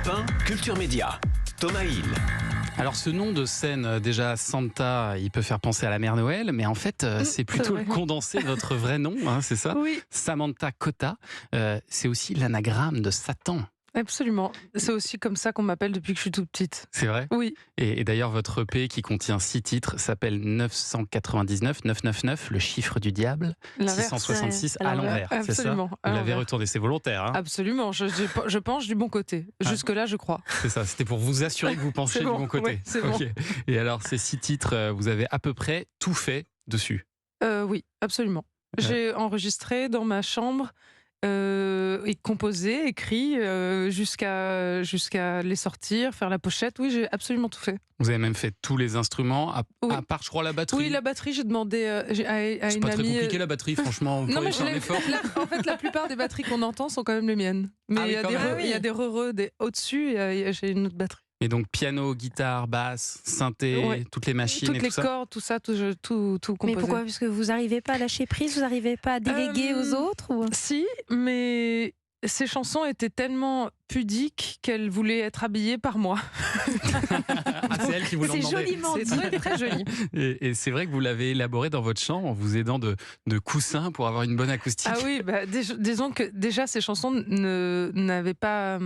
Europe 1, Culture Média. Thomas Hill. Alors ce nom de scène, déjà Santa, il peut faire penser à la Mère Noël, mais en fait c'est plutôt le condensé de votre vrai nom, hein, c'est ça? Oui, Samantha Cotta, c'est aussi l'anagramme de Satan. absolument. C'est aussi comme ça qu'on m'appelle depuis que je suis toute petite. C'est vrai? Oui, Et d'ailleurs votre EP qui contient 6 titres s'appelle 999, 999, le chiffre du diable, l'inverse. 666 Ouais, à l'envers, c'est ça? absolument, à Vous l'avez l'envers. retourné, c'est volontaire, hein? Absolument, je penche du bon côté. Jusque-là, je crois. C'est ça, c'était pour vous assurer que vous penchiez C'est du bon, bon côté. ouais, c'est bon. Ok. Et alors ces 6 titres, vous avez à peu près tout fait dessus? Oui, absolument. J'ai enregistré dans ma chambre et composé, écrit jusqu'à les sortir, faire la pochette. Oui, j'ai absolument tout fait. Vous avez même fait tous les instruments, à part, je crois, la batterie. Oui, la batterie, j'ai demandé à c'est une pas très amie. compliqué la batterie, franchement. Vous Non, pourriez mais faire un effort. en fait, la plupart des batteries qu'on entend sont quand même les miennes. Mais Ah oui, quand même. il y a des re-re, des au-dessus, j'ai une autre batterie. Et donc piano, guitare, basse, synthé, Ouais. toutes les machines Toutes et les tout ça. cordes, tout ça, tout composé. Mais pourquoi? Parce que vous n'arrivez pas à lâcher prise, vous n'arrivez pas à déléguer aux autres ou... Si, mais ces chansons étaient tellement pudiques qu'elles voulaient être habillées par moi. Ah, c'est elle qui vous l'a C'est demandé. joliment C'est dit. très, très joli. Et c'est vrai que vous l'avez élaboré dans votre chambre en vous aidant de coussins pour avoir une bonne acoustique. Ah oui, disons que déjà ces chansons n'avaient pas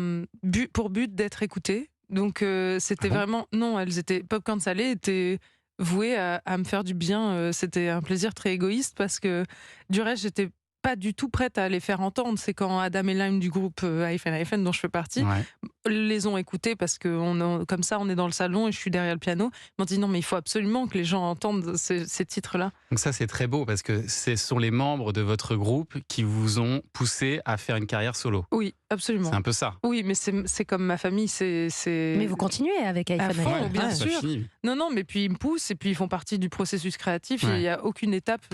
pour but d'être écoutées. Donc c'était Ah bon vraiment... Non, elles étaient... Popcorn Salé était vouée à me faire du bien. C'était un plaisir très égoïste parce que du reste, j'étais pas du tout prête à les faire entendre. C'est quand Adam et Lime du groupe Hyphen dont je fais partie Ouais. les ont écoutés parce que comme ça on est dans le salon et je suis derrière le piano. Ils m'ont dit non mais il faut absolument que les gens entendent ces titres-là. Donc ça c'est très beau parce que ce sont les membres de votre groupe qui vous ont poussé à faire une carrière solo. Oui, absolument. C'est un peu ça. Oui, mais c'est comme ma famille, c'est... Mais vous continuez avec À iPhone. fond, iPhone. bien c'est pas sûr. fini. Non, mais puis ils me poussent et puis ils font partie du processus créatif. Ouais. Et il n'y a aucune étape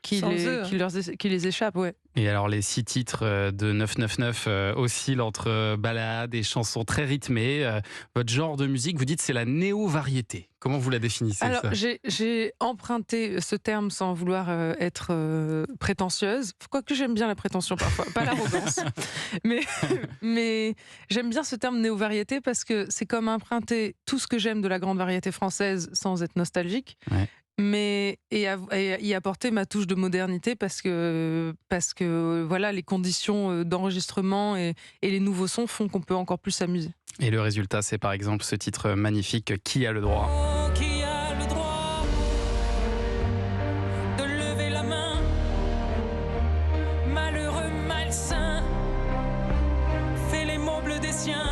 qui les échappe. Ouais. Et alors les 6 titres de 999 oscillent entre ballades et chansons très rythmées. Votre genre de musique, vous dites c'est la néo-variété. Comment vous la définissez Alors ça? j'ai emprunté ce terme sans vouloir être prétentieuse. Quoique j'aime bien la prétention parfois, pas l'arrogance. mais j'aime bien ce terme néo-variété parce que c'est comme emprunter tout ce que j'aime de la grande variété française sans être nostalgique. Ouais. Mais et y apporter ma touche de modernité parce que voilà, les conditions d'enregistrement et les nouveaux sons font qu'on peut encore plus s'amuser. Et le résultat, c'est par exemple ce titre magnifique, Qui a le droit? Qui a le droit de lever la main? Malheureux, malsain, fait les mots bleus des siens.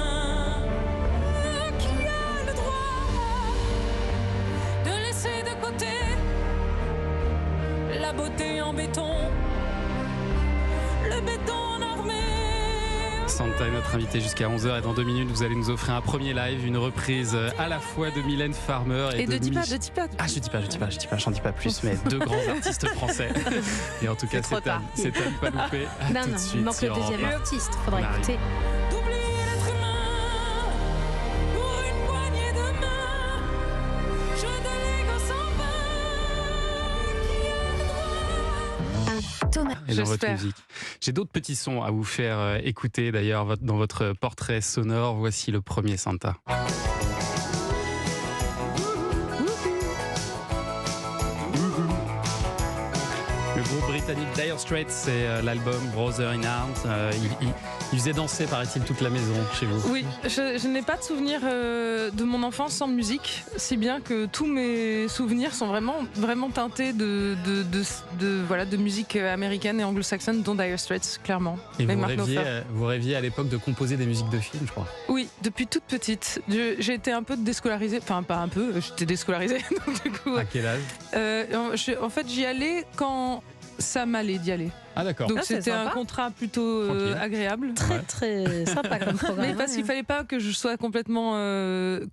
Qui a le droit de laisser de côté la beauté en béton, le béton en armée? Santa est notre invité jusqu'à 11h et dans 2 minutes, vous allez nous offrir un premier live, une reprise à la fois de Mylène Farmer et de dis pas. Ah, je dis pas, j'en dis pas plus, mais 2 grands artistes français. Et en tout cas, trop c'est à ne pas louper. À Non, tout de non, suite il manque le sur deuxième Europe 1. artiste, faudra On arrive. écouter. D'oublier l'être humain pour une poignée de main. Je délègue au sans Thomas. Et dans votre J'espère. musique. J'ai d'autres petits sons à vous faire écouter d'ailleurs dans votre portrait sonore. Voici le premier Santa. Le groupe britannique Dire Straits, c'est l'album Brother in Arms. Il faisait danser, paraît-il, toute la maison chez vous. Oui, je n'ai pas de souvenir de mon enfance sans musique, si bien que tous mes souvenirs sont vraiment teintés de musique américaine et anglo-saxonne, dont Dire Straits, clairement. Et Mark Knopfler. vous rêviez à l'époque de composer des musiques de films, je crois. Oui, depuis toute petite. J'ai été un peu déscolarisée, enfin pas un peu, j'étais déscolarisée. Donc, du coup, À quel âge? en fait, j'y allais quand ça m'allait d'y aller. Ah d'accord. Donc Ah, c'est c'était un sympa. contrat plutôt Tranquille. agréable. Très, très sympa comme programme. Mais parce qu'il fallait pas que je sois complètement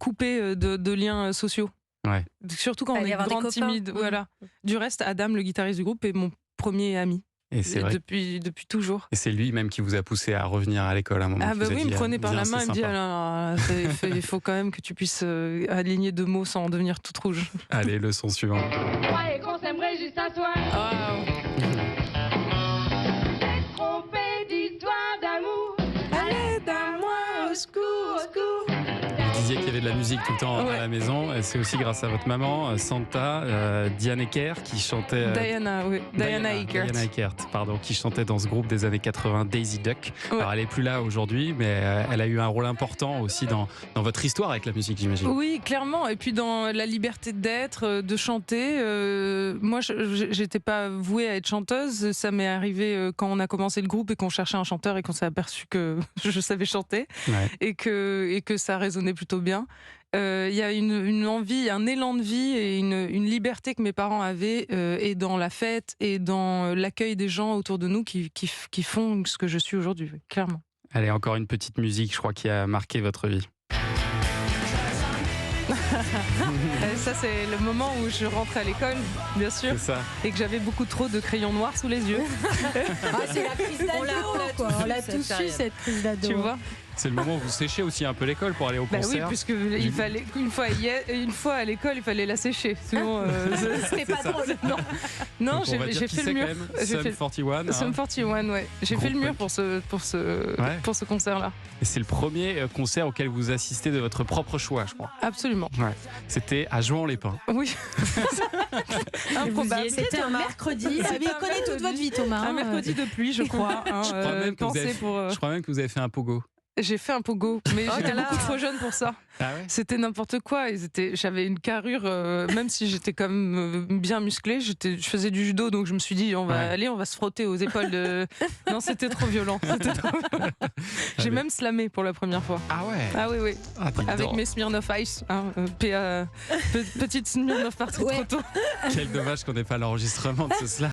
coupée de liens sociaux. Ouais. Surtout quand on Fallait est avoir des grande, copains. timide. Voilà. Du reste, Adam, le guitariste du groupe, est mon premier ami. Et c'est vrai. Depuis toujours. Et c'est lui même qui vous a poussé à revenir à l'école à un moment. Ah qui bah vous a oui, il dit, me prenait par viens, la main, c'est il me dit sympa. il faut quand même que tu puisses aligner 2 mots sans en devenir toute rouge. Allez, leçon suivante. Croyez qu'on s'aimerait juste un soir. Ah, Trompé d'histoire d'amour. aide-moi au secours. disiez qu'il y avait de la musique tout le temps à Ouais. la maison. Et c'est aussi grâce à votre maman, Santa, Diane Eckert, qui chantait. Diana, oui. Diana Eckert. Diana Eckert, pardon, qui chantait dans ce groupe des années 80, Daisy Duck. Ouais. Alors, elle est plus là aujourd'hui, mais elle a eu un rôle important aussi dans votre histoire avec la musique, j'imagine. Oui, clairement. Et puis dans la liberté d'être, de chanter. Moi, j'étais pas vouée à être chanteuse. Ça m'est arrivé quand on a commencé le groupe et qu'on cherchait un chanteur et qu'on s'est aperçu que je savais chanter Ouais. et que ça résonnait plutôt bien. Il y a une envie, un élan de vie et une liberté que mes parents avaient et dans la fête et dans l'accueil des gens autour de nous qui font ce que je suis aujourd'hui, oui, clairement. Allez, encore une petite musique, je crois, qui a marqué votre vie. Ça, c'est le moment où je rentrais à l'école, bien sûr, C'est ça. et que j'avais beaucoup trop de crayons noirs sous les yeux. C'est la crise d'ado, On l'a tous eu cette crise d'ado. Tu vois? C'est le moment où vous séchez aussi un peu l'école pour aller au Bah oui, concert. puisque il fallait une fois à l'école, il fallait la sécher. Sinon, C'était pas drôle. non, non, Donc, on va dire j'ai qui fait c'est le mur. quand même. J'ai Sum fait 41. hein. Sum 41, ouais. J'ai fait le Groupe mur punk. pour ce concert-là. Et c'est le premier concert auquel vous assistez de votre propre choix, je crois. Absolument. C'était à Jouan-les-Pins. Oui. Improbable. C'était un mercredi. Vous C'était un connaissez toute mercredi. votre vie, Thomas. Un mercredi de pluie, je crois. Hein, Je crois même que vous pensez avez- pour. Je crois même que vous avez fait un pogo. J'ai fait un pogo, mais Oh j'étais là là. beaucoup trop jeune pour ça. Ah ouais. C'était n'importe quoi. J'avais une carrure, même si j'étais quand même bien musclée. Je faisais du judo, donc je me suis dit, on va se frotter aux épaules de. Non, c'était trop violent. C'était trop violent. J'ai même slamé pour la première fois. Ah ouais. Ah oui, oui. Ah, dis Avec donc. mes Smirnoff Ice. Hein, petite Smirnoff partie trop tôt. Quel dommage qu'on n'ait pas l'enregistrement de ce slam.